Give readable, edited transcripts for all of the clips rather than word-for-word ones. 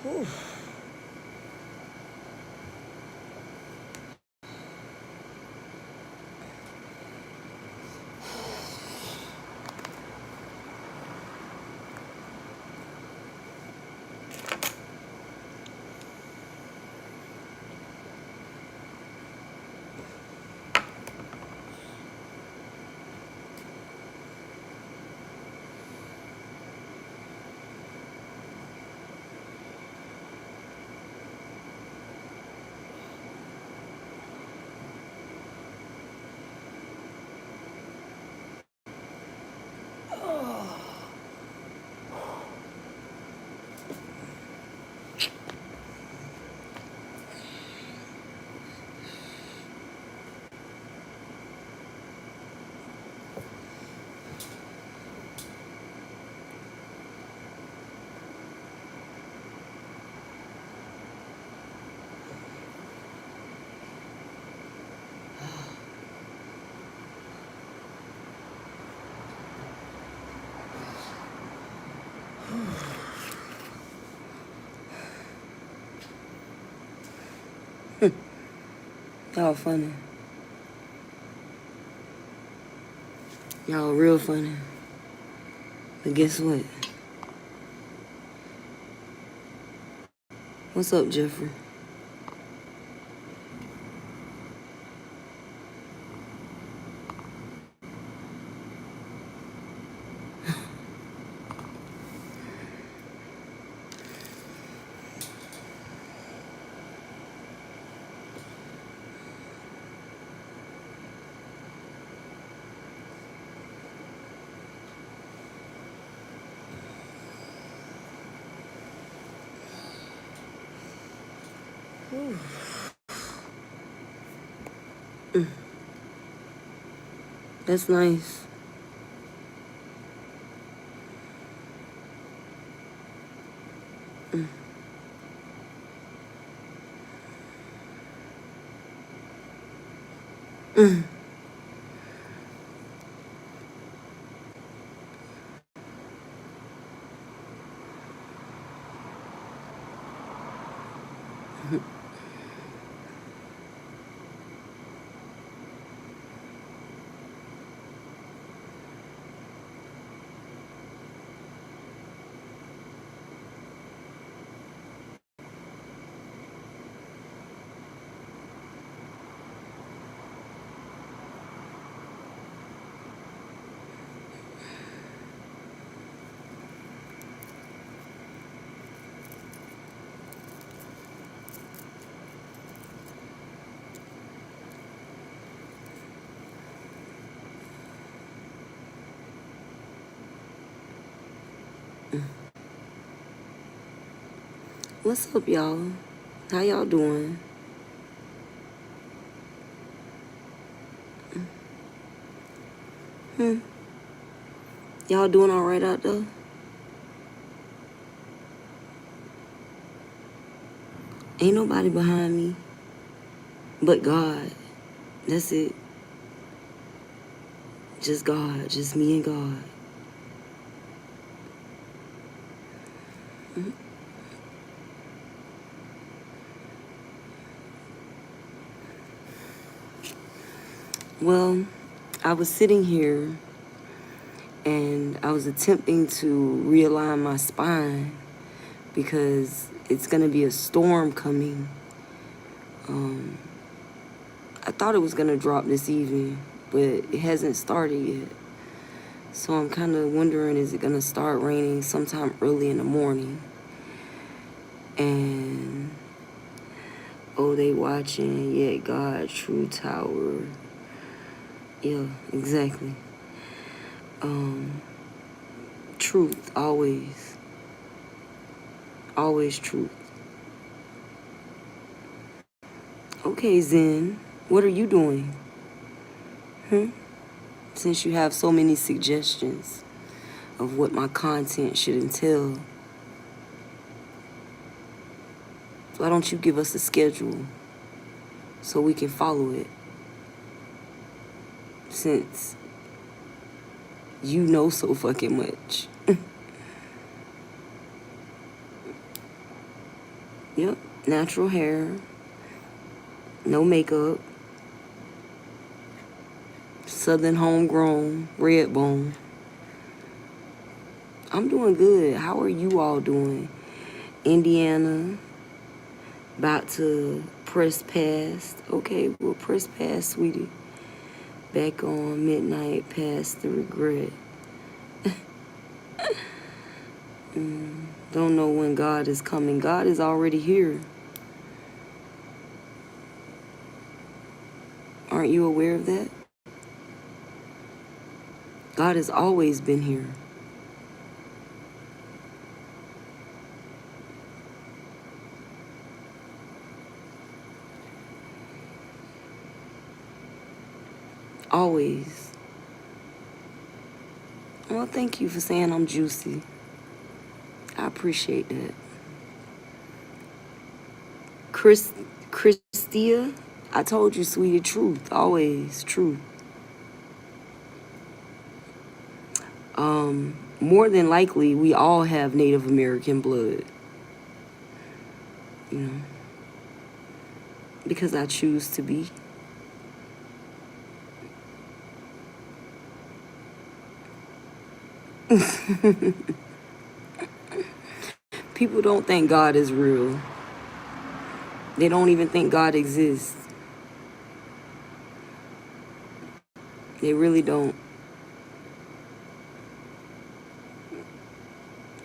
Whew. Y'all funny. Y'all real funny. But guess what? What's up, Jeffrey? That's nice. What's up, y'all? How y'all doing? Y'all doing all right out there? Ain't nobody behind me but God. That's it. Just God. Just me and God. Well, I was sitting here and I was attempting to realign my spine because it's gonna be a storm coming. I thought it was gonna drop this evening, but it hasn't started yet. So I'm kind of wondering, is it gonna start raining sometime early in the morning? And oh, they watching, yeah, God, True Tower. Yeah, exactly. Truth, always. Always truth. Okay, Zen, what are you doing? Since you have so many suggestions of what my content should entail, why don't you give us a schedule so we can follow it? Since you know so fucking much. Yep, natural hair, no makeup, southern homegrown, red bone. I'm doing good. How are you all doing? Indiana, about to press past. Okay, we'll press past, sweetie. Back on midnight, past the regret. Don't know when God is coming. God is already here. Aren't you aware of that? God has always been here. Always. Well, thank you for saying I'm juicy. I appreciate that. Christia, I told you, sweetie, truth. Always truth. More than likely, we all have Native American blood. You know, because I choose to be. People don't think God is real. They don't even think God exists. They really don't.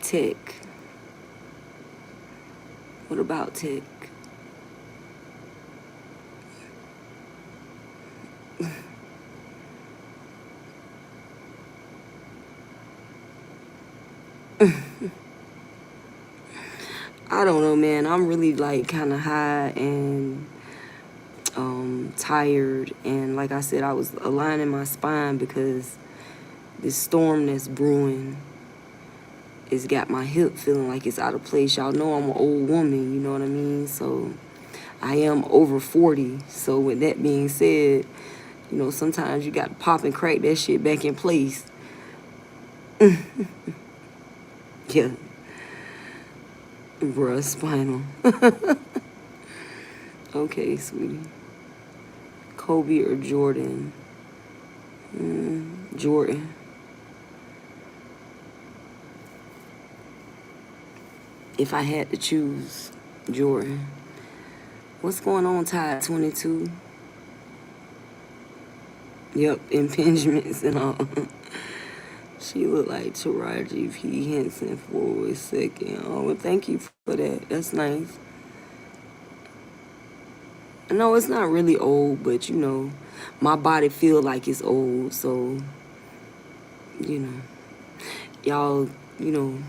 Tech. What about tech? I don't know, man. I'm really like kind of high and tired, and like I said, I was aligning my spine because this storm that's brewing has got my hip feeling like it's out of place. Y'all know I'm an old woman, you know what I mean? So I am over 40. So with that being said, you know, sometimes you got to pop and crack that shit back in place. Yeah. Bruh, spinal. Okay, sweetie. Kobe or Jordan? Jordan. If I had to choose, Jordan. What's going on, Tide 22? Yep, impingements and all. She looked like Taraji P. Henson for a second. Oh, well, thank you for that. That's nice. No, it's not really old, but, you know, my body feel like it's old. So, you know, y'all, you know,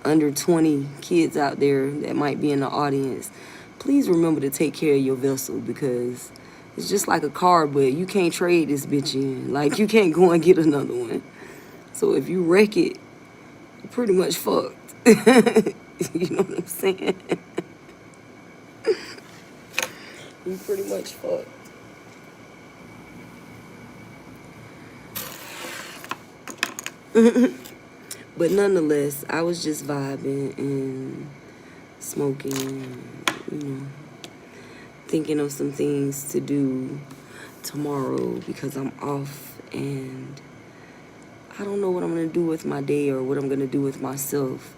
under 20 kids out there that might be in the audience, please remember to take care of your vessel, because it's just like a car, but you can't trade this bitch in. Like, you can't go and get another one. So if you wreck it, you're pretty much fucked. You know what I'm saying? You pretty much fucked. But nonetheless, I was just vibing and smoking, you know, thinking of some things to do tomorrow because I'm off, and I don't know what I'm going to do with my day or what I'm going to do with myself.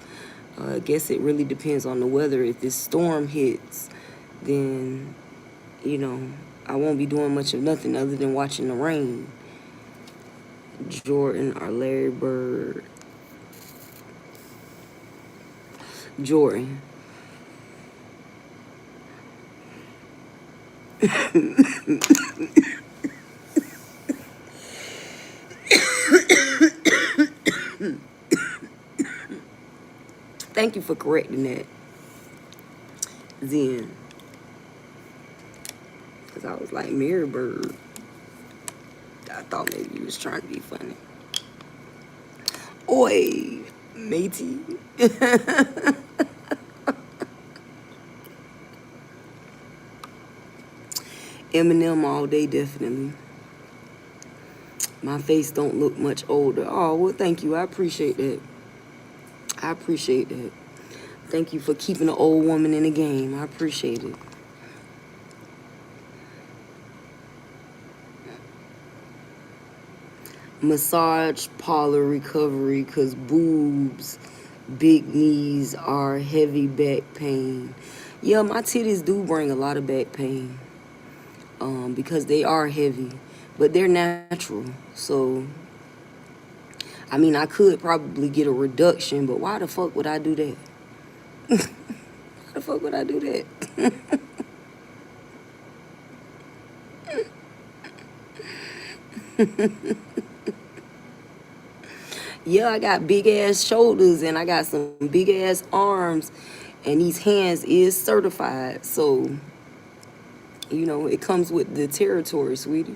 I guess it really depends on the weather. If this storm hits, then, you know, I won't be doing much of nothing other than watching the rain. Jordan or Larry Bird? Jordan. Thank you for correcting that, Zen. Because I was like, Mary Bird. I thought maybe you was trying to be funny. Oi, matey. Eminem all day, definitely. My face don't look much older. Oh, well, thank you. I appreciate that. I appreciate that. Thank you for keeping the old woman in the game. I appreciate it. Massage parlor recovery, because boobs, big knees are heavy back pain. Yeah, my titties do bring a lot of back pain because they are heavy, but they're natural. So, I mean, I could probably get a reduction, but why the fuck would I do that? Why the fuck would I do that? Yeah, I got big ass shoulders and I got some big ass arms, and these hands is certified. So, you know, it comes with the territory, sweetie.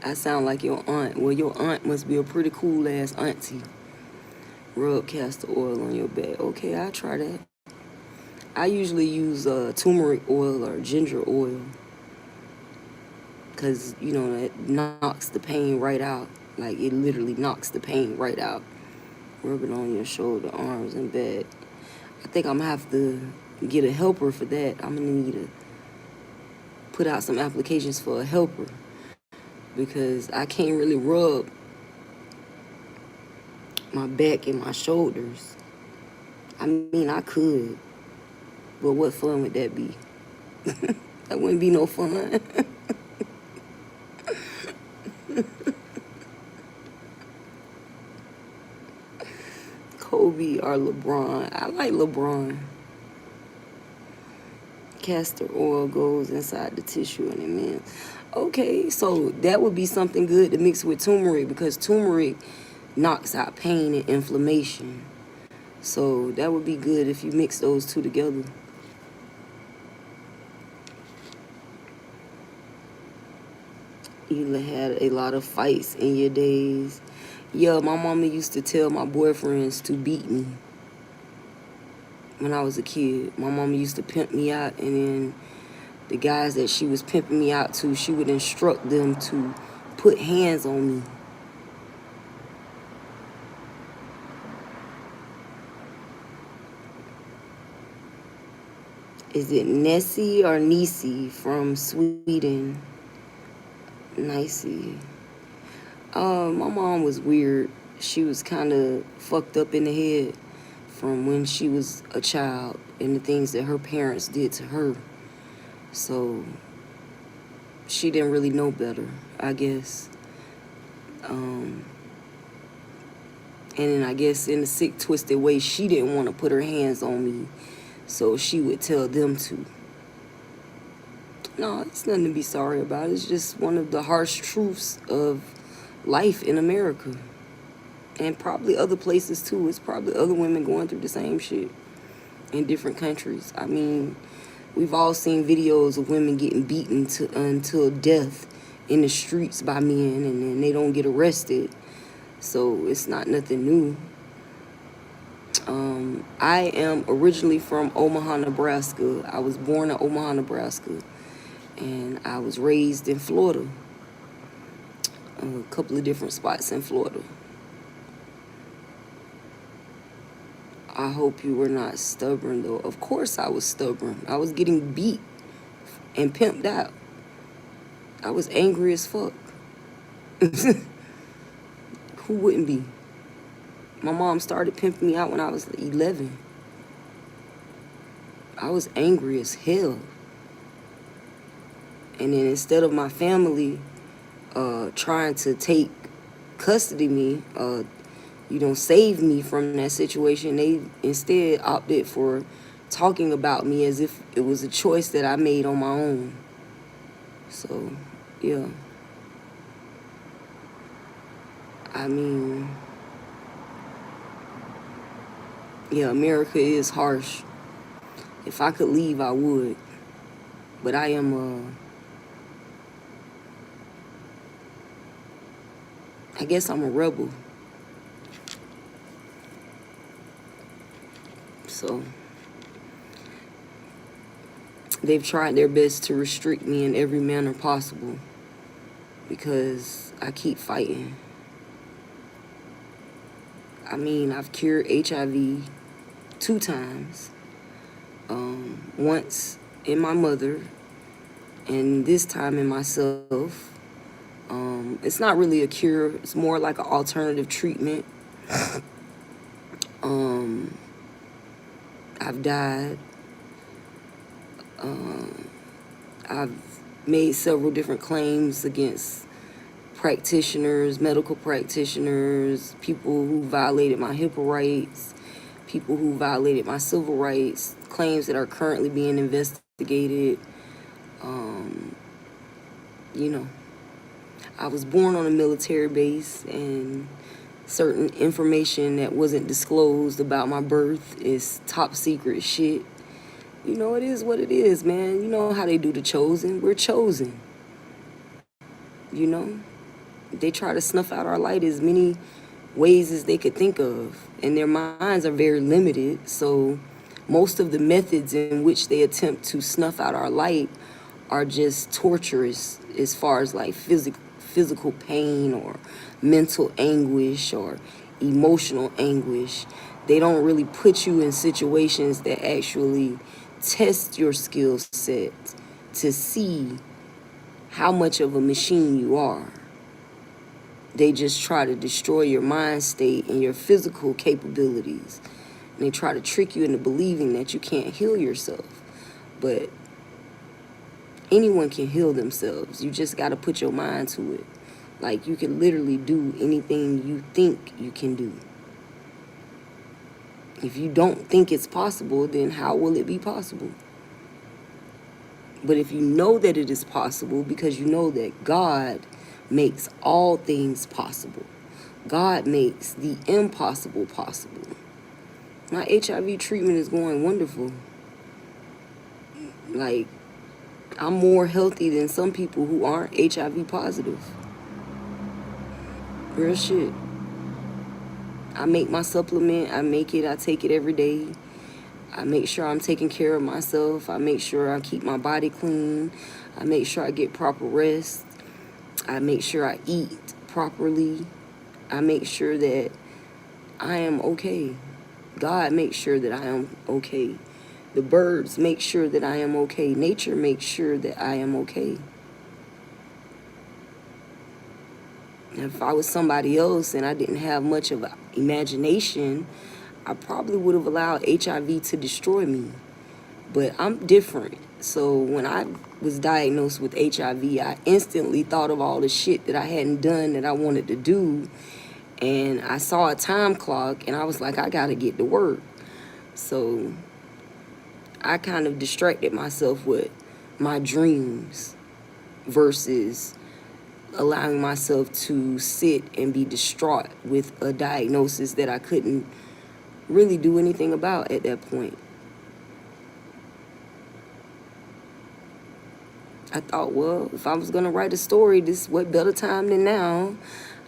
I sound like your aunt. Well, your aunt must be a pretty cool ass auntie. Rub castor oil on your back. Okay, I'll try that. I usually use turmeric oil or ginger oil because, you know, it knocks the pain right out. Like, it literally knocks the pain right out. Rub it on your shoulder, arms, and back. I think I'm going to have to get a helper for that. I'm going to need to put out some applications for a helper because I can't really rub my back and my shoulders. I mean, I could, but what fun would that be? That wouldn't be no fun. Kobe or LeBron. I like LeBron. Castor oil goes inside the tissue and it mends. Okay, so that would be something good to mix with turmeric because turmeric knocks out pain and inflammation. So that would be good if you mix those two together. You had a lot of fights in your days. Yeah, my mama used to tell my boyfriends to beat me when I was a kid. My mama used to pimp me out, and then the guys that she was pimping me out to, she would instruct them to put hands on me. Is it Nessie or Nisi from Sweden? Nicey. My mom was weird. She was kind of fucked up in the head from when she was a child and the things that her parents did to her. So she didn't really know better, I guess. And then I guess in a sick, twisted way, she didn't want to put her hands on me. So she would tell them to. No, it's nothing to be sorry about. It's just one of the harsh truths of life in America. And probably other places too. It's probably other women going through the same shit in different countries. I mean, we've all seen videos of women getting beaten until death in the streets by men, and then they don't get arrested. So it's not nothing new. I am originally from Omaha, Nebraska. I was born in Omaha, Nebraska. And I was raised in Florida. A couple of different spots in Florida. I hope you were not stubborn, though. Of course I was stubborn. I was getting beat and pimped out. I was angry as fuck. Who wouldn't be? My mom started pimping me out when I was 11. I was angry as hell. And then instead of my family trying to take custody of me, save me from that situation, they instead opted for talking about me as if it was a choice that I made on my own. So, yeah. I mean, yeah, America is harsh. If I could leave, I would. But I am, I guess I'm a rebel. So, they've tried their best to restrict me in every manner possible because I keep fighting. I mean, I've cured HIV 2 times. Once in my mother, and this time in myself. It's not really a cure. It's more like an alternative treatment. I've died. I've made several different claims against practitioners, medical practitioners, people who violated my HIPAA rights, people who violated my civil rights, claims that are currently being investigated. You know, I was born on a military base, and certain information that wasn't disclosed about my birth is top secret shit. You know, it is what it is, man. You know how they do the chosen. We're chosen. You know, they try to snuff out our light as many ways as they could think of, and their minds are very limited. So most of the methods in which they attempt to snuff out our light are just torturous, as far as like physical pain or mental anguish or emotional anguish. They don't really put you in situations that actually test your skill set to see how much of a machine you are. They just try to destroy your mind state and your physical capabilities. And they try to trick you into believing that you can't heal yourself. But anyone can heal themselves. You just got to put your mind to it. Like, you can literally do anything you think you can do. If you don't think it's possible, then how will it be possible? But if you know that it is possible, because you know that God makes all things possible. God makes the impossible possible. My HIV treatment is going wonderful. Like, I'm more healthy than some people who aren't HIV positive. Real shit. I make my supplement. I take it every day. I make sure I'm taking care of myself. I make sure I keep my body clean. I make sure I get proper rest. I make sure I eat properly. I make sure that I am okay. God makes sure that I am okay. The birds make sure that I am okay. Nature makes sure that I am okay. And if I was somebody else and I didn't have much of an imagination, I probably would have allowed HIV to destroy me. But I'm different. So when I was diagnosed with HIV, I instantly thought of all the shit that I hadn't done that I wanted to do. And I saw a time clock and I was like, I gotta get to work. So I kind of distracted myself with my dreams versus allowing myself to sit and be distraught with a diagnosis that I couldn't really do anything about at that point. I thought, well, if I was going to write a story, what better time than now?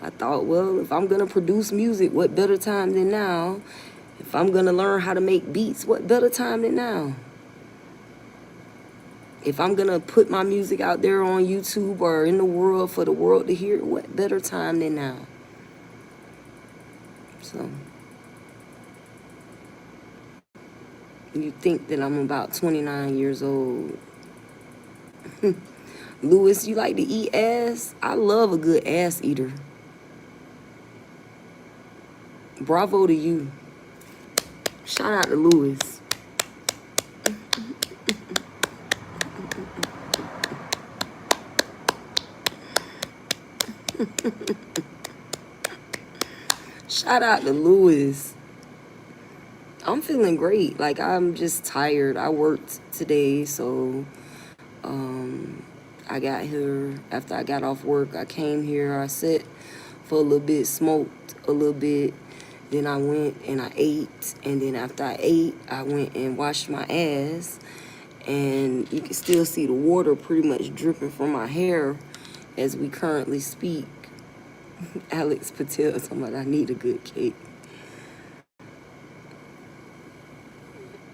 I thought, well, if I'm going to produce music, what better time than now? If I'm going to learn how to make beats, what better time than now? If I'm going to put my music out there on YouTube or in the world for the world to hear, what better time than now? So, you think that I'm about 29 years old. Lewis, you like to eat ass? I love a good ass eater. Bravo to you. Shout out to Lewis. Shout out to Lewis. I'm feeling great. Like, I'm just tired. I worked today, so I got here. After I got off work, I came here. I sat for a little bit, smoked a little bit. Then I went and I ate. And then after I ate, I went and washed my ass. And you can still see the water pretty much dripping from my hair as we currently speak. Alex Patel talking about I need a good cake.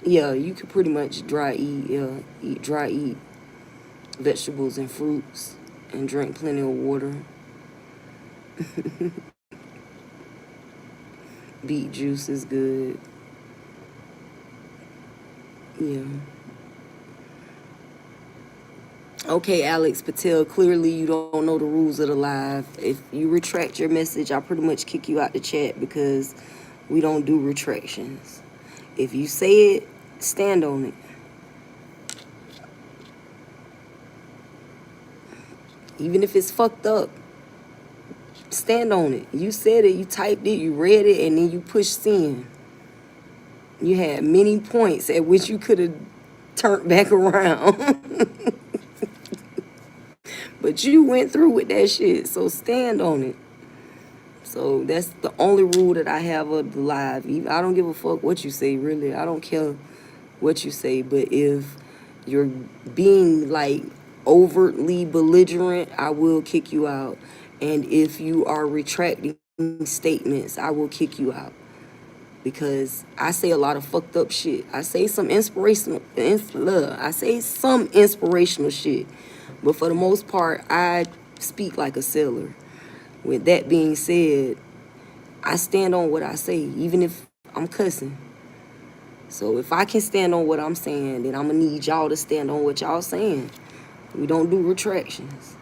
Yeah, you could pretty much dry eat vegetables and fruits and drink plenty of water. Beet juice is good. Yeah. Okay, Alex Patel, clearly you don't know the rules of the live. If you retract your message, I pretty much kick you out the chat because we don't do retractions. If you say it, stand on it. Even if it's fucked up, stand on it. You said it, you typed it, you read it, and then you pushed send. You had many points at which you could have turned back around. But you went through with that shit, so stand on it. So that's the only rule that I have of the live. I don't give a fuck what you say, really. I don't care what you say. But if you're being like overtly belligerent, I will kick you out. And if you are retracting statements, I will kick you out. Because I say a lot of fucked up shit. I say some inspirational shit. But for the most part, I speak like a sailor. With that being said, I stand on what I say, even if I'm cussing. So if I can stand on what I'm saying, then I'm going to need y'all to stand on what y'all saying. We don't do retractions.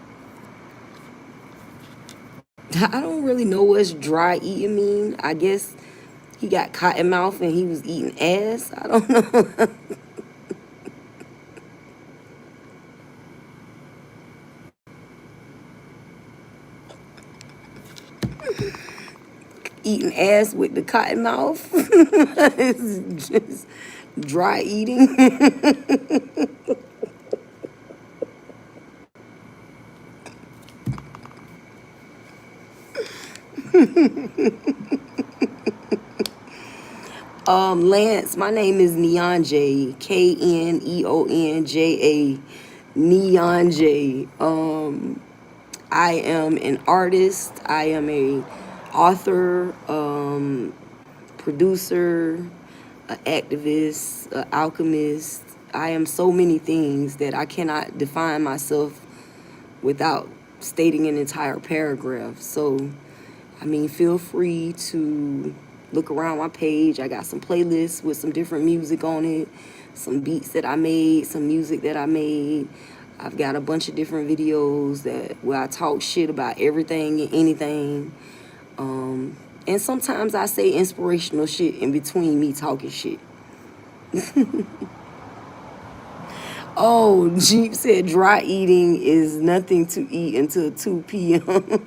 I don't really know what's dry eating mean. I guess he got cotton mouth and he was eating ass. I don't know. Eating ass with the cotton mouth. It's just dry eating. Lance, my name is Neon J, Kneonja, Neon J. I am an artist. I am a author, producer, an activist, an alchemist. I am so many things that I cannot define myself without stating an entire paragraph. So, I mean, feel free to look around my page. I got some playlists with some different music on it, some beats that I made, some music that I made. I've got a bunch of different videos where I talk shit about everything and anything. And sometimes I say inspirational shit in between me talking shit. Oh, Jeep said dry eating is nothing to eat until 2 p.m.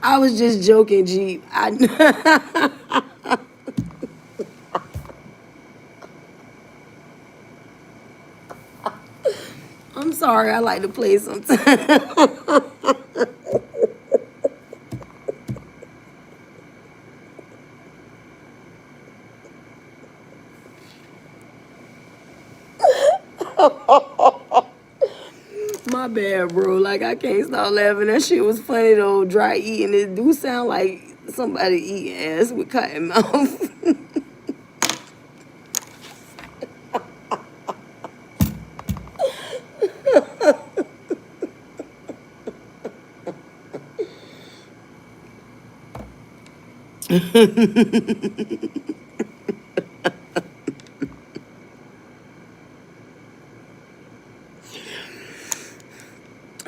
I was just joking, Jeep. I'm sorry, I like to play sometimes. My bad, bro. Like, I can't stop laughing. That shit was funny, though. Dry eating. It do sound like somebody eating ass with cotton mouth.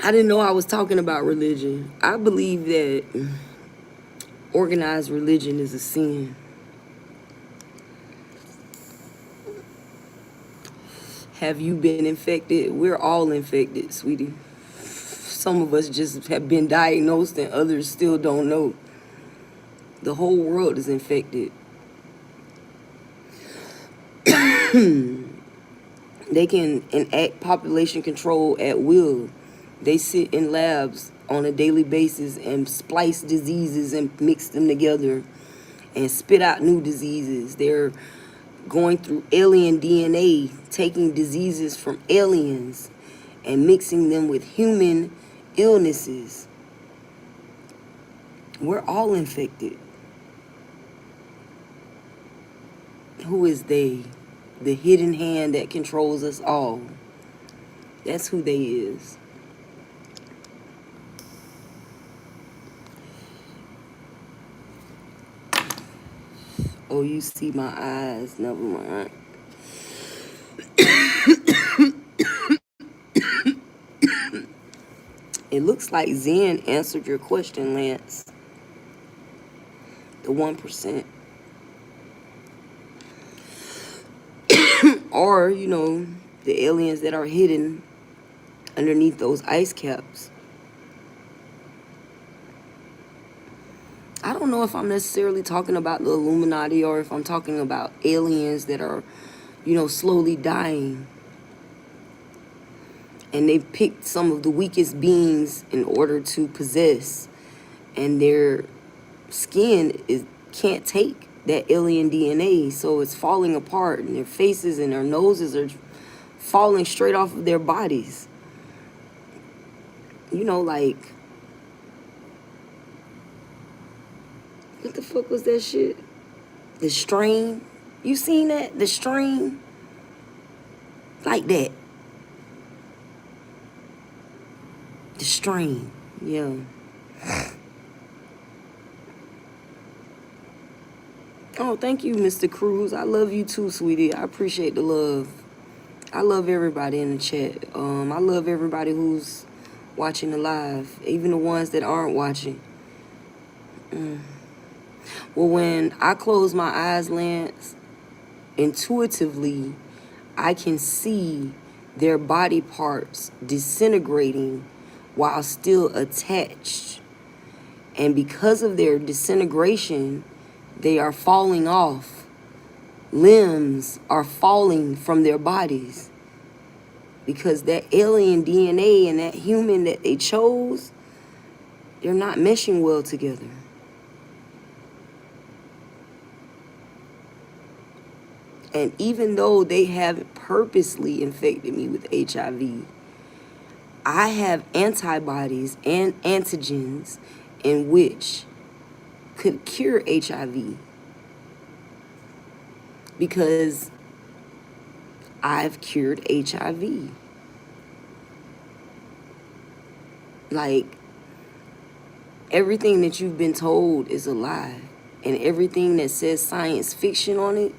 I didn't know I was talking about religion. I believe that organized religion is a sin. Have you been infected? We're all infected, sweetie. Some of us just have been diagnosed and others still don't know. The whole world is infected. They can enact population control at will. They sit in labs on a daily basis and splice diseases and mix them together and spit out new diseases. They're going through alien DNA, taking diseases from aliens and mixing them with human illnesses. We're all infected. Who is they? The hidden hand that controls us all. That's who they is. Oh, you see my eyes. Never mind. It looks like Zen answered your question, Lance. The 1%. Or, the aliens that are hidden underneath those ice caps. I don't know if I'm necessarily talking about the Illuminati or if I'm talking about aliens that are, slowly dying. And they've picked some of the weakest beings in order to possess. And their skin can't take that alien DNA, so it's falling apart, and their faces and their noses are falling straight off of their bodies. Like, what the fuck was that shit? The Strain. You seen that? The Strain? Like that. The Strain. Yeah. Oh, thank you, Mr. Cruz. I love you too, sweetie. I appreciate the love. I love everybody in the chat. I love everybody who's watching the live, even the ones that aren't watching. Well, when I close my eyes, Lance, intuitively, I can see their body parts disintegrating while still attached. And because of their disintegration, they are falling off. Limbs are falling from their bodies. Because that alien DNA and that human that they chose, they're not meshing well together. And even though they haven't purposely infected me with HIV, I have antibodies and antigens in which could cure HIV. Because I've cured HIV. Like, everything that you've been told is a lie. And everything that says science fiction on it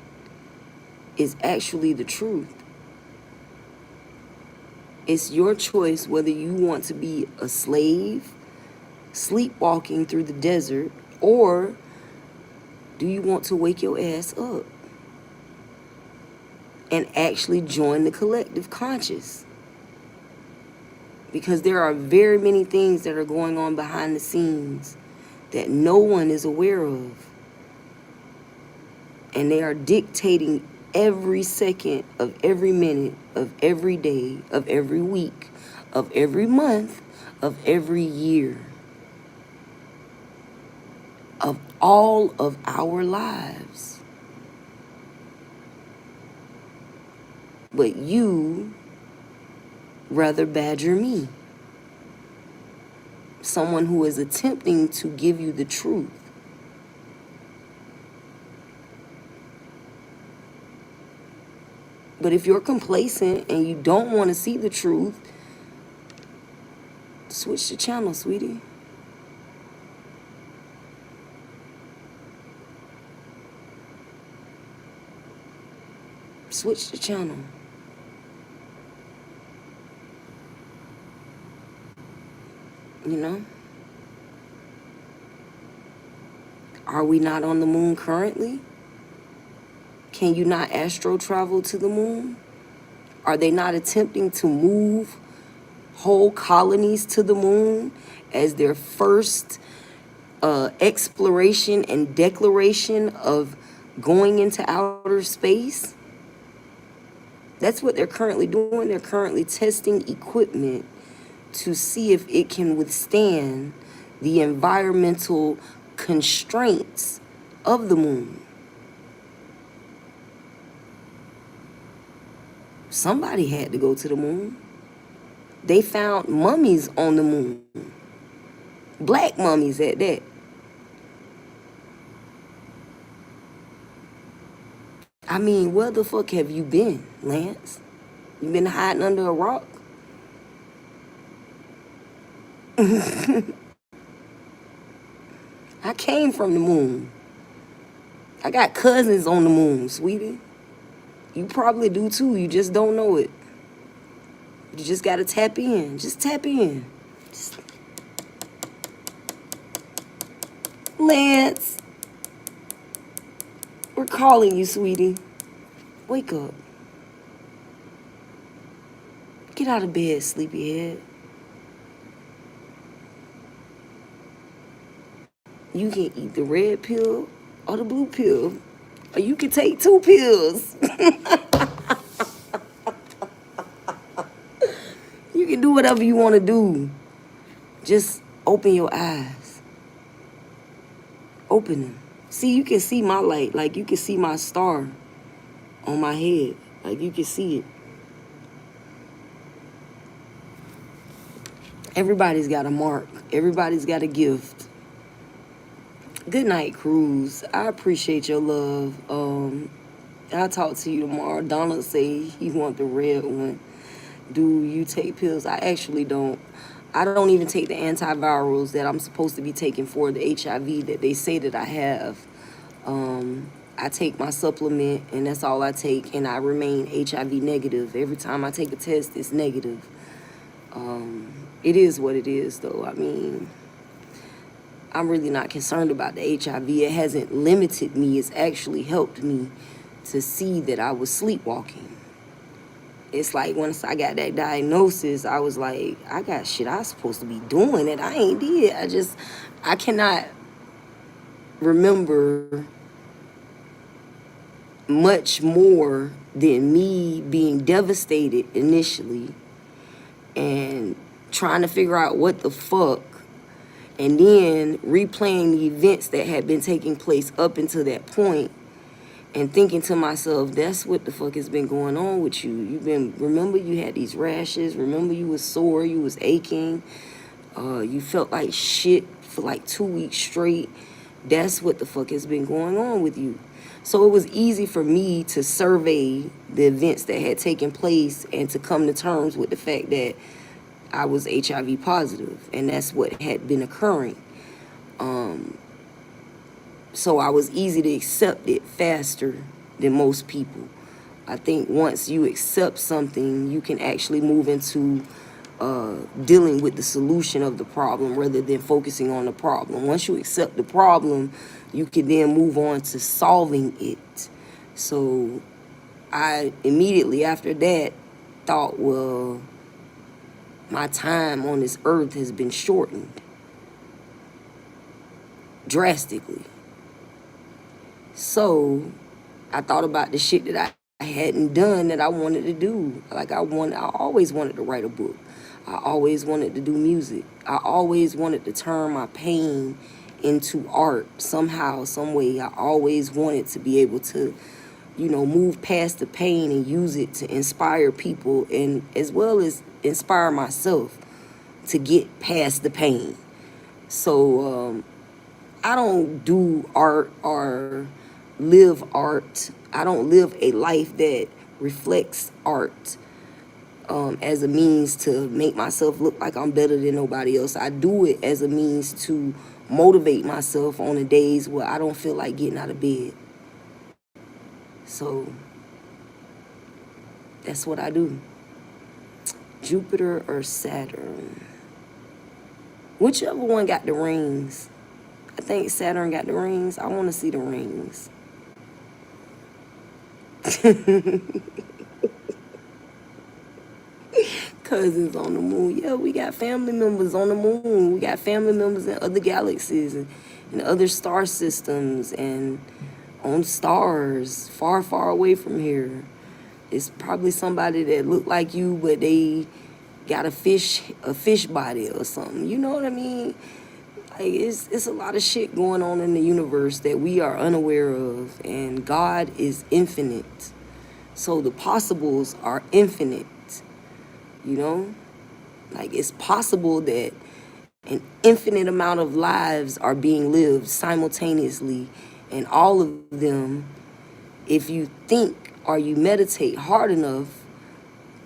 is actually the truth. It's your choice whether you want to be a slave, sleepwalking through the desert, or do you want to wake your ass up and actually join the collective conscious? Because there are very many things that are going on behind the scenes that no one is aware of. And they are dictating every second of every minute of every day, of every week, of every month, of every year, of all of our lives. But you rather badger me, someone who is attempting to give you the truth. But if you're complacent and you don't want to see the truth, switch the channel, sweetie. Switch the channel. Are we not on the moon currently? Can you not astro travel to the moon? Are they not attempting to move whole colonies to the moon as their first exploration and declaration of going into outer space? That's what they're currently doing. They're currently testing equipment to see if it can withstand the environmental constraints of the moon. Somebody had to go to the moon. They found mummies on the moon. Black mummies at that. I mean, where the fuck have you been, Lance? You been hiding under a rock? I came from the moon. I got cousins on the moon, sweetie. You probably do too. You just don't know it. You just gotta tap in. Just tap in. Lance, we're calling you, sweetie. Wake up. Get out of bed, sleepyhead. You can eat the red pill or the blue pill. Or you can take 2 pills. You can do whatever you want to do. Just open your eyes. Open them. See, you can see my light. Like, you can see my star on my head. Like, you can see it. Everybody's got a mark. Everybody's got a gift. Good night, Cruz. I appreciate your love. I'll talk to you tomorrow. Donald say he want the red one. Do you take pills? I actually don't. I don't even take the antivirals that I'm supposed to be taking for the HIV that they say that I have. I take my supplement, and that's all I take, and I remain HIV negative. Every time I take a test, it's negative. It is what it is, though. I mean, I'm really not concerned about the HIV. It hasn't limited me. It's actually helped me to see that I was sleepwalking. It's like once I got that diagnosis, I was like, I got shit I was supposed to be doing that I ain't did. I cannot remember much more than me being devastated initially and trying to figure out what the fuck, and then replaying the events that had been taking place up until that point and thinking to myself, that's what the fuck has been going on with you. Remember you had these rashes, remember you was sore, you was aching, you felt like shit for like 2 weeks straight. That's what the fuck has been going on with you. So it was easy for me to survey the events that had taken place and to come to terms with the fact that I was HIV positive, and that's what had been occurring. So I was easy to accept it faster than most people. I think once you accept something, you can actually move into dealing with the solution of the problem rather than focusing on the problem. Once you accept the problem, you can then move on to solving it. So I immediately after that thought, well, my time on this earth has been shortened drastically. So I thought about the shit that I hadn't done that I wanted to do. Like I always wanted to write a book. I always wanted to do music. I always wanted to turn my pain into art somehow, some way. I always wanted to be able to, move past the pain and use it to inspire people, and as well as inspire myself to get past the pain. So I don't do art or live art. I don't live a life that reflects art as a means to make myself look like I'm better than nobody else. I do it as a means to motivate myself on the days where I don't feel like getting out of bed. So that's what I do. Jupiter or Saturn? Whichever one got the rings. I think Saturn got the rings. I want to see the rings. Cousins on the moon. Yeah, we got family members on the moon. We got family members in other galaxies and other star systems and on stars far, far away from here. It's probably somebody that look like you, but they got a fish body or something. You know what I mean? Like it's a lot of shit going on in the universe that we are unaware of, and God is infinite. So the possibles are infinite, Like it's possible that an infinite amount of lives are being lived simultaneously, and all of them, if you think or you meditate hard enough,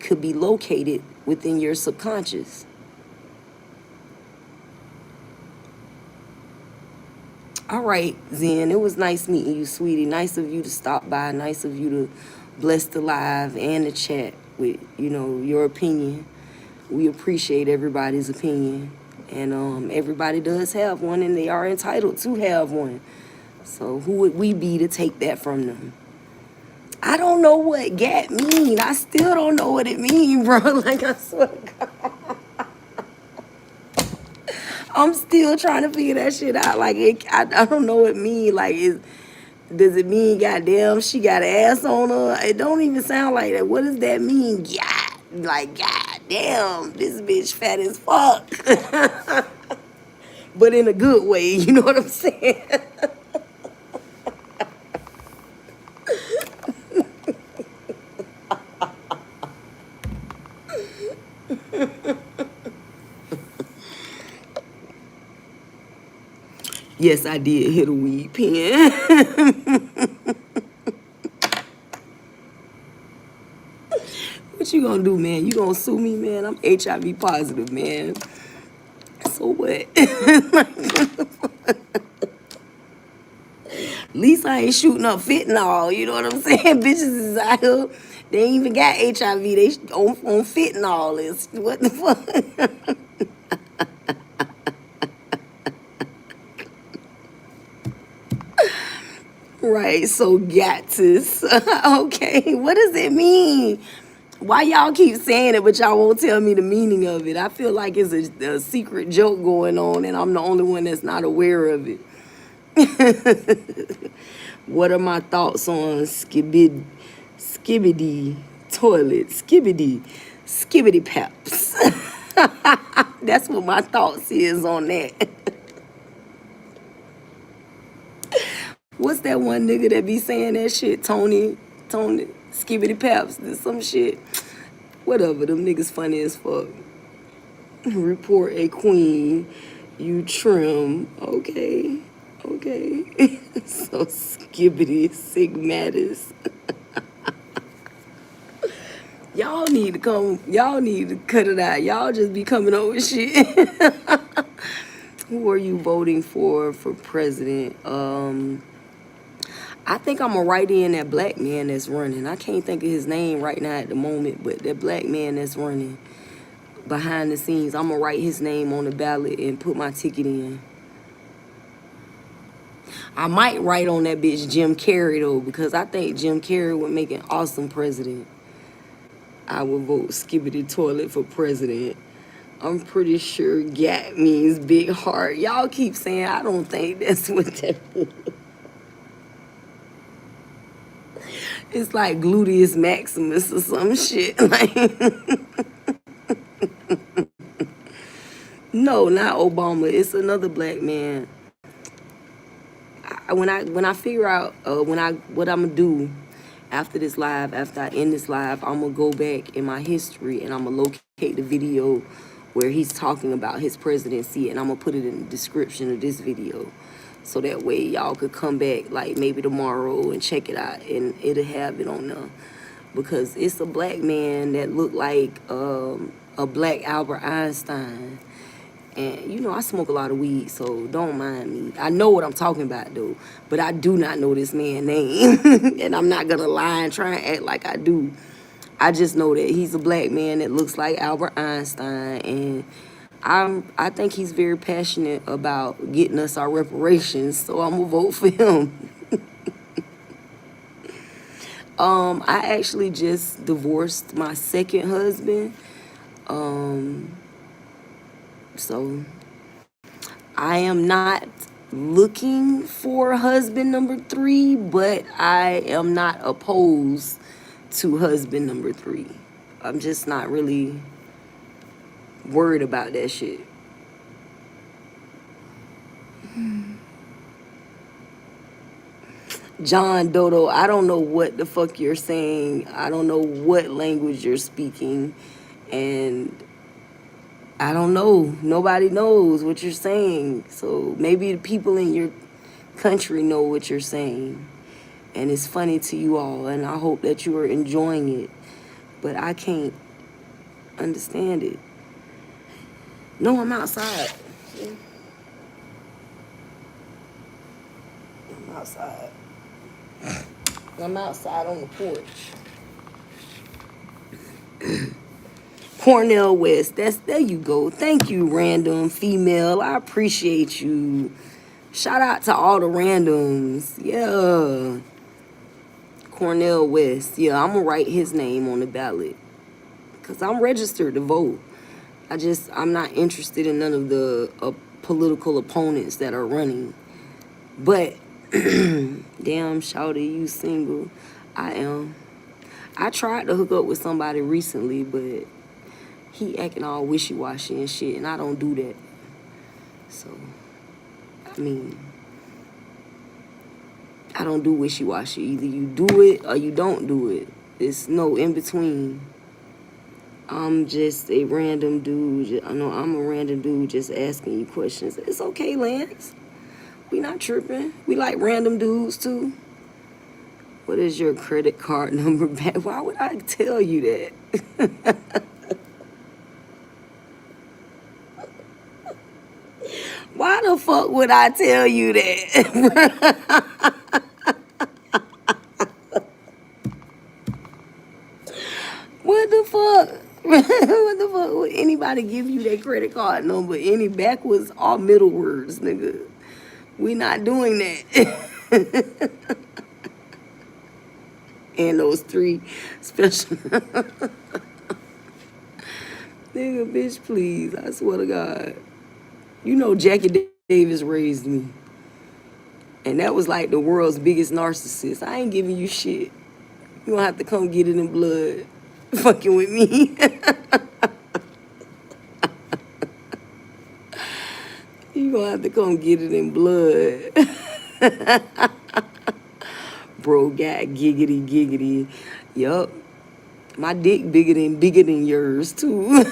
could be located within your subconscious. All right, Zen. It was nice meeting you, sweetie. Nice of you to stop by. Nice of you to bless the live and the chat with, your opinion. We appreciate everybody's opinion. And everybody does have one, and they are entitled to have one. So who would we be to take that from them? I don't know what "gat" mean. I still don't know what it mean, bro. Like, I swear to God. I'm still trying to figure that shit out. Like, I don't know what it mean. Like, does it mean goddamn she got an ass on her? It don't even sound like that. What does that mean? Yeah, like goddamn, this bitch fat as fuck. But in a good way, you know what I'm saying? Yes, I did hit a weed pen. What you gonna do, man? You gonna sue me, man? I'm HIV positive, man. So what? At least I ain't shooting up fentanyl, you know what I'm saying? Bitches is out here, they ain't even got HIV, they on fentanyl. What the fuck? Right, so gatus. Okay, what does it mean? Why y'all keep saying it, but y'all won't tell me the meaning of it? I feel like it's a secret joke going on, and I'm the only one that's not aware of it. What are my thoughts on skibbity toilet, skibbity paps? That's what my thoughts is on that. What's that one nigga that be saying that shit? Tony, skibbity paps, some shit. Whatever, them niggas funny as fuck. Report a queen, you trim. Okay. So skibbity sigmatis. Y'all need to cut it out. Y'all just be coming up with shit. Who are you voting for president? I think I'm gonna write in that black man that's running. I can't think of his name right now at the moment, but that black man that's running behind the scenes, I'm gonna write his name on the ballot and put my ticket in. I might write on that bitch Jim Carrey though, because I think Jim Carrey would make an awesome president. I would vote skibbity toilet for president. I'm pretty sure gat means big heart. Y'all keep saying I don't think that's what that means. It's like gluteus maximus or some shit. Like, no, not Obama. It's another black man. When I figure out what I'm gonna do after this live, after I end this live, I'm gonna go back in my history and I'm gonna locate the video where he's talking about his presidency, and I'm gonna put it in the description of this video. So that way y'all could come back like maybe tomorrow and check it out, and it'll have it on there. Because it's a black man that looked like a black Albert Einstein. And I smoke a lot of weed, so don't mind me. I know what I'm talking about though, but I do not know this man's name. And I'm not gonna lie and try and act like I do. I just know that he's a black man that looks like Albert Einstein, and I think he's very passionate about getting us our reparations, so I'm gonna vote for him. I actually just divorced my second husband. So I am not looking for husband number 3, but I am not opposed to husband number 3. I'm just not really worried about that shit. John Dodo, I don't know what the fuck you're saying. I don't know what language you're speaking. And I don't know. Nobody knows what you're saying. So maybe the people in your country know what you're saying. And it's funny to you all. And I hope that you are enjoying it. But I can't understand it. No, I'm outside. outside. I'm outside on the porch. Cornell West. There you go. Thank you, random female. I appreciate you. Shout out to all the randoms. Yeah. Cornell West. Yeah, I'm gonna write his name on the ballot. Cause I'm registered to vote. I'm not interested in none of the political opponents that are running. But damn, shawty, you single. I am. I tried to hook up with somebody recently, but he acting all wishy-washy and shit, and I don't do that. So, I mean, I don't do wishy-washy. Either you do it or you don't do it. There's no in between. I'm just a random dude. I know I'm a random dude just asking you questions. It's okay, Lance. We not tripping. We like random dudes, too. What is your credit card number back? Why would I tell you that? Why the fuck would I tell you that? What the fuck? What the fuck would anybody give you that credit card number? Any backwards or middle words, nigga? We not doing that. And those 3 special. Nigga, bitch, please. I swear to God. You know Jackie Davis raised me. And that was like the world's biggest narcissist. I ain't giving you shit. You gonna have to come get it in blood. Fucking with me. You gonna have to come get it in blood. Bro got giggity. Yup. My dick bigger than yours too.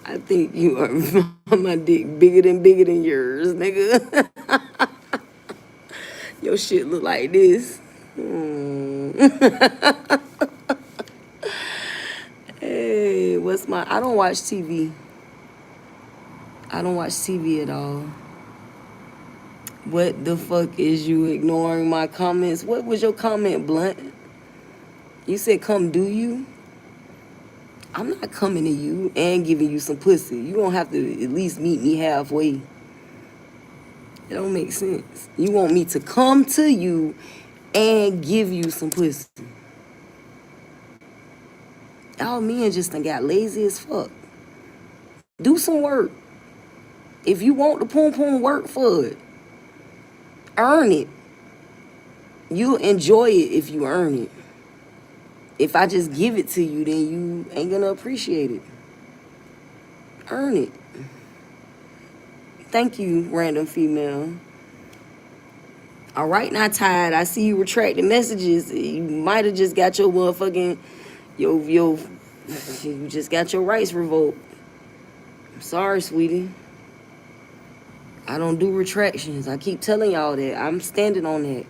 I think you are my dick bigger than yours, nigga. Your shit look like this. Hey, I don't watch TV. I don't watch TV at all. What the fuck is you ignoring my comments? What was your comment, Blunt? You said come do you? I'm not coming to you and giving you some pussy. You gonna have to at least meet me halfway. It don't make sense. You want me to come to you and give you some pussy. Y'all men just done got lazy as fuck. Do some work. If you want the poom poom, work for it. Earn it. You'll enjoy it if you earn it. If I just give it to you, then you ain't gonna appreciate it. Earn it. Thank you, random female. All right, now, Tide, I see you retracting messages. You might have just got your motherfucking, you just got your rights revoked. I'm sorry, sweetie. I don't do retractions. I keep telling y'all that. I'm standing on that.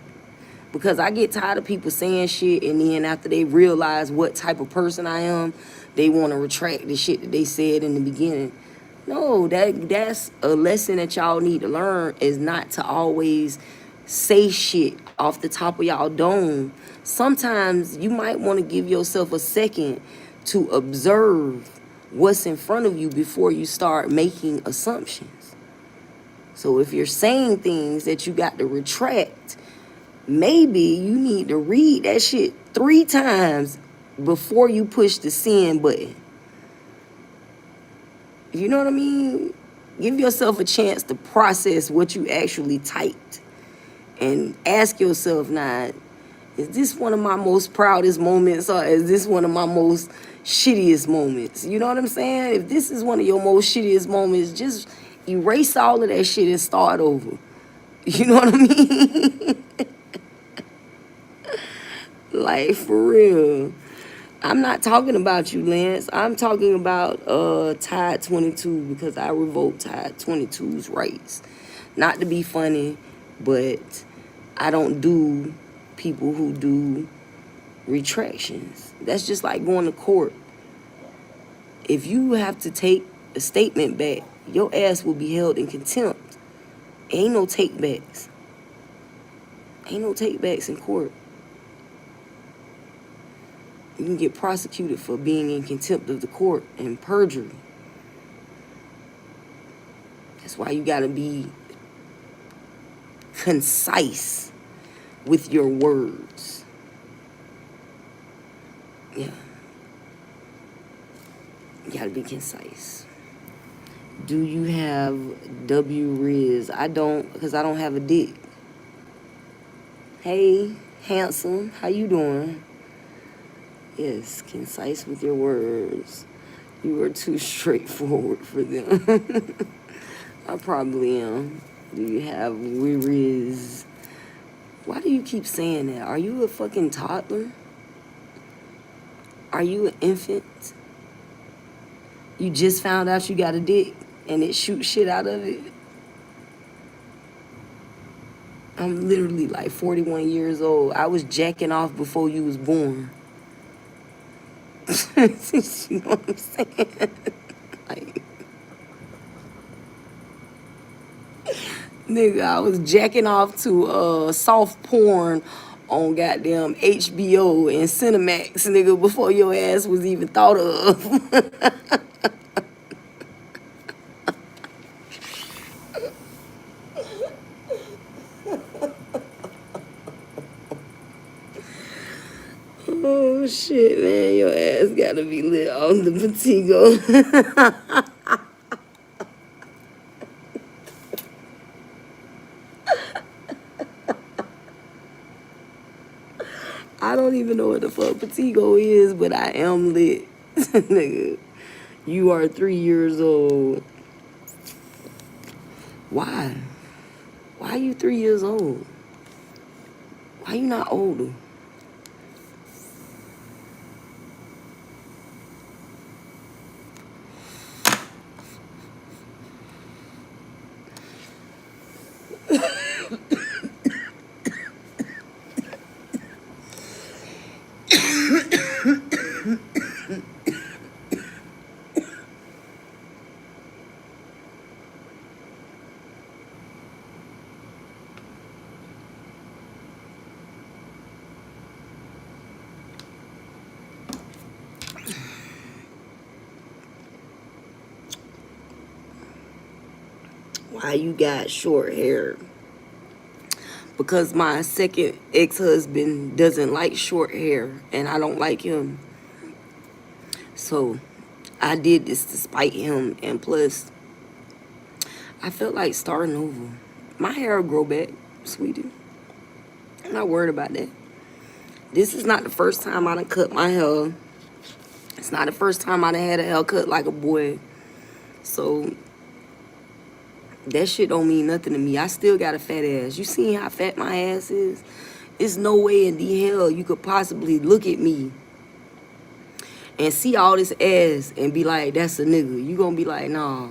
Because I get tired of people saying shit, and then after they realize what type of person I am, they want to retract the shit that they said in the beginning. No, that's a lesson that y'all need to learn, is not to always say shit off the top of y'all dome. Sometimes you might want to give yourself a second to observe what's in front of you before you start making assumptions. So if you're saying things that you got to retract, maybe you need to read that shit 3 times before you push the send button. You know what I mean? Give yourself a chance to process what you actually typed. And ask yourself, now, is this one of my most proudest moments, or is this one of my most shittiest moments? You know what I'm saying? If this is one of your most shittiest moments, just erase all of that shit and start over. You know what I mean? Like, for real. I'm not talking about you, Lance. I'm talking about Tide 22, because I revoked Tide 22's rights. Not to be funny, but I don't do people who do retractions. That's just like going to court. If you have to take a statement back, your ass will be held in contempt. Ain't no takebacks. Ain't no takebacks in court. You can get prosecuted for being in contempt of the court and perjury. That's why you gotta be concise with your words. Yeah. You gotta be concise. Do you have W-Riz? I don't, because I don't have a dick. Hey, handsome, how you doing? Yes, concise with your words. You are too straightforward for them. I probably am. Do you have Riz? Why do you keep saying that? Are you a fucking toddler? Are you an infant? You just found out you got a dick and it shoots shit out of it? I'm literally like 41 years old. I was jacking off before you was born. You know what I'm saying? Like, nigga, I was jacking off to soft porn on goddamn HBO and Cinemax, nigga, before your ass was even thought of. Oh shit, man, your ass gotta be lit on the Patigo. I don't even know what the fuck Patigo is, but I am lit. Nigga, you are 3 years old. Why? Why are you 3 years old? Why you not older? Why you got short hair? Because my second ex-husband doesn't like short hair, and I don't like him. So I did this to spite him, and plus, I felt like starting over. My hair will grow back, sweetie. I'm not worried about that. This is not the first time I done cut my hair. It's not the first time I done had a haircut like a boy. So that shit don't mean nothing to me. I still got a fat ass. You seen how fat my ass is? It's no way in the hell you could possibly look at me and see all this ass and be like, that's a nigga. You gonna be like, nah,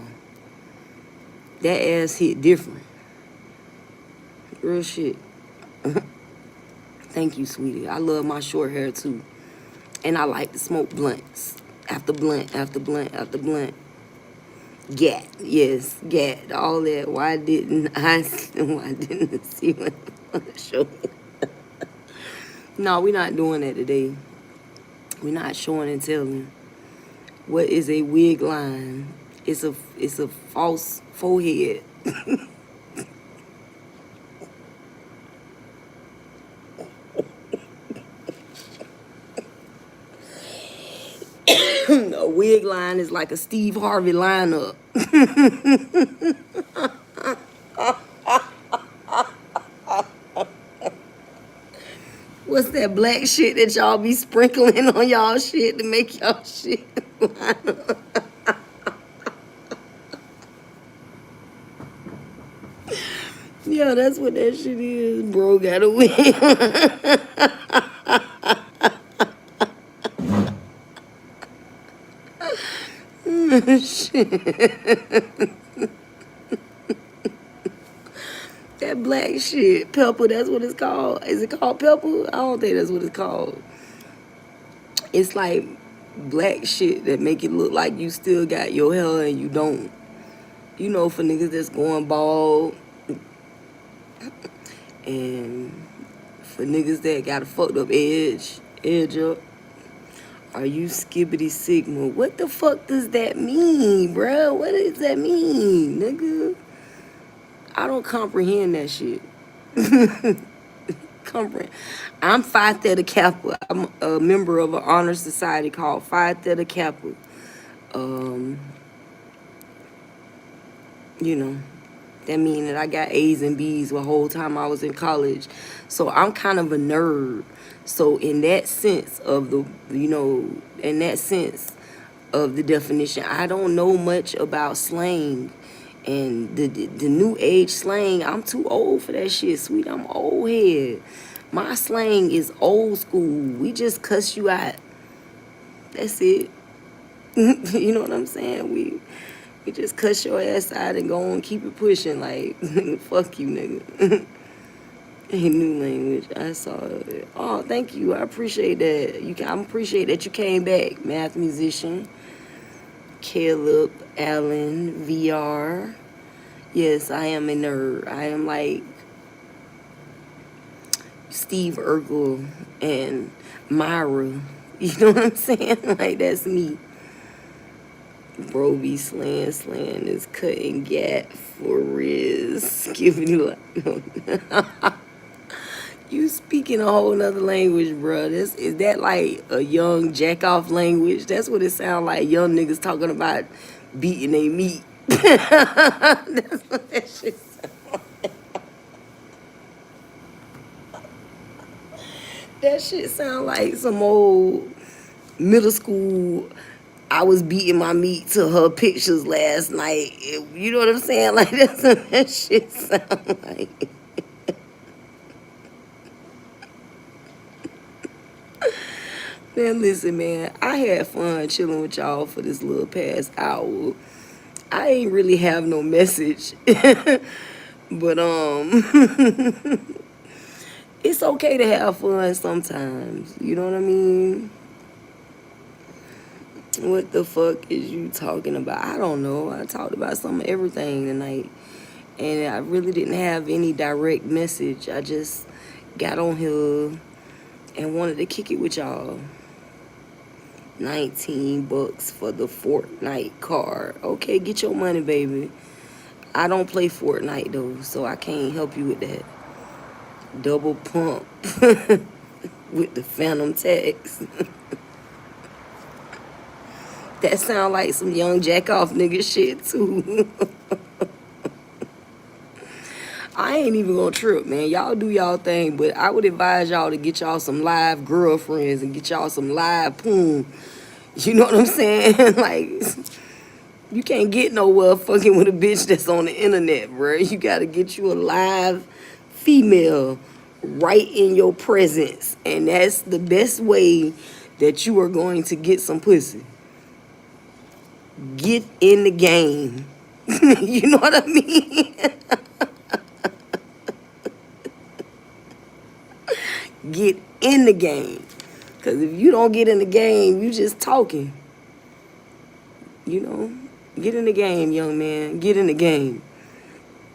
that ass hit different. Real shit. Thank you, sweetie. I love my short hair too. And I like to smoke blunts. After blunt, after blunt, after blunt. Gat, yes, gat, all that. Why didn't I see what on the show? No, we're not doing that today. We're not showing and telling. What is a wig line? It's a false forehead. A wig line is like a Steve Harvey lineup. What's that black shit that y'all be sprinkling on y'all shit to make y'all shit line up? Yeah, that's what that shit is. Bro got a wig. Shit. That black shit. Pepper, that's what it's called. Is it called pepper? I don't think that's what it's called. It's like black shit that make it look like you still got your hair and you don't. You know, for niggas that's going bald. And for niggas that got a fucked up edge up. Are you skibbity sigma? What the fuck does that mean, bruh? What does that mean, nigga? I don't comprehend that shit. I'm Phi Theta Kappa. I'm a member of an honor society called Phi Theta Kappa. You know, that means that I got A's and B's the whole time I was in college. So I'm kind of a nerd. So in that sense of the, in that sense of the definition, I don't know much about slang. And the new age slang, I'm too old for that shit, sweet. I'm old head. My slang is old school. We just cuss you out. That's it. You know what I'm saying? We just cuss your ass out and go on, keep it pushing. Like, fuck you, nigga. A new language. I saw it. Oh, thank you. I appreciate that. I appreciate that you came back. Math musician. Caleb Allen VR. Yes, I am a nerd. I am like Steve Urkel and Myra. You know what I'm saying? Like, that's me. Bro be slaying is cutting gat for Riz. Giving you like you speaking a whole nother language, bro. Is that like a young jack off language? That's what it sound like. Young niggas talking about beating their meat. That's what that shit sound like. That shit sound like some old middle school. I was beating my meat to her pictures last night. You know what I'm saying? Like, that's what that shit sound like. Man, listen, man. I had fun chilling with y'all for this little past hour. I ain't really have no message. But, it's okay to have fun sometimes. You know what I mean? What the fuck is you talking about? I don't know. I talked about some of everything tonight. And I really didn't have any direct message. I just got on here and wanted to kick it with y'all. $19 for the Fortnite card. Okay, get your money, baby. I don't play Fortnite, though, so I can't help you with that. Double pump with the phantom tax. That sound like some young jack-off nigga shit, too. I ain't even gonna trip, man. Y'all do y'all thing, but I would advise y'all to get y'all some live girlfriends and get y'all some live poon. You know what I'm saying? Like, you can't get nowhere fucking with a bitch that's on the internet, bro. You gotta get you a live female right in your presence. And that's the best way that you are going to get some pussy. Get in the game. You know what I mean? Get in the game. Because if you don't get in the game, you just talking. You know? Get in the game, young man. Get in the game.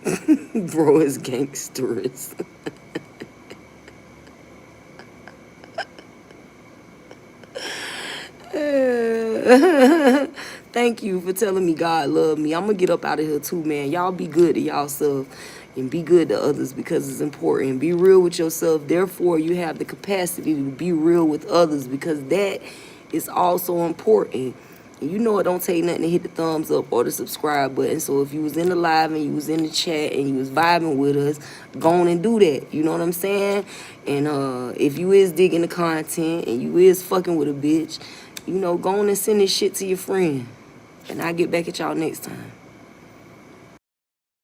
Bro is gangsterous. Thank you for telling me God love me. I'm going to get up out of here too, man. Y'all be good to y'all self and be good to others because it's important. Be real with yourself. Therefore, you have the capacity to be real with others because that is also important. And you know it don't take nothing to hit the thumbs up or the subscribe button. So if you was in the live and you was in the chat and you was vibing with us, go on and do that. You know what I'm saying? And if you is digging the content and you is fucking with a bitch, you know, go on and send this shit to your friend. And I'll get back at y'all next time.